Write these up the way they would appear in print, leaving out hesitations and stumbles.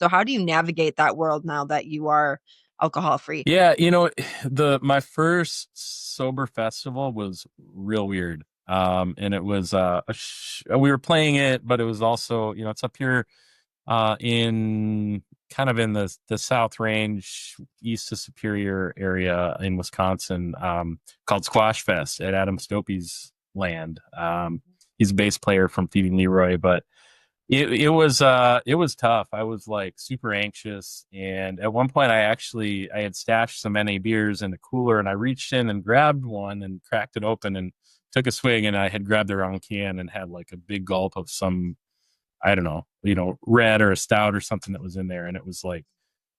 So how do you navigate that world now that you are alcohol free? Yeah, the my first sober festival was real weird. And it was we were playing it, but it was also, it's up here in kind of in the South Range, east of Superior area in Wisconsin, called Squash Fest at Adam Stopey's land. He's a bass player from Feeding Leroy, but it was tough. I was like super anxious, and at one point I had stashed some NA beers in the cooler, and I reached in and grabbed one and cracked it open and took a swig, and I had grabbed the wrong can and had like a big gulp of some, I don't know, red or a stout or something that was in there, and it was like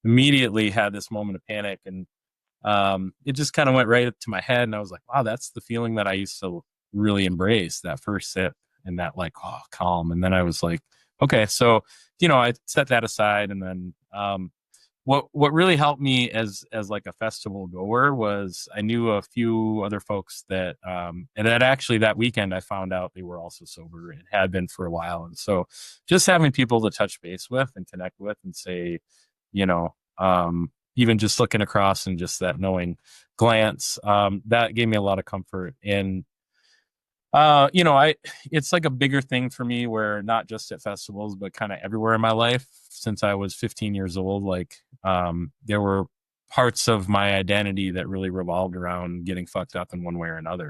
immediately had this moment of panic, and it just kind of went right up to my head, and I was like, wow, that's the feeling that I used to really embrace, that first sip and that like, oh, calm. And then I was like, okay, so I set that aside, and then what really helped me as like a festival goer was I knew a few other folks that and that actually that weekend I found out they were also sober and had been for a while. And so just having people to touch base with and connect with and say, you know even just looking across and just that knowing glance, that gave me a lot of comfort. And I it's like a bigger thing for me, where not just at festivals but kind of everywhere in my life since I was 15 years old. Like there were parts of my identity that really revolved around getting fucked up in one way or another.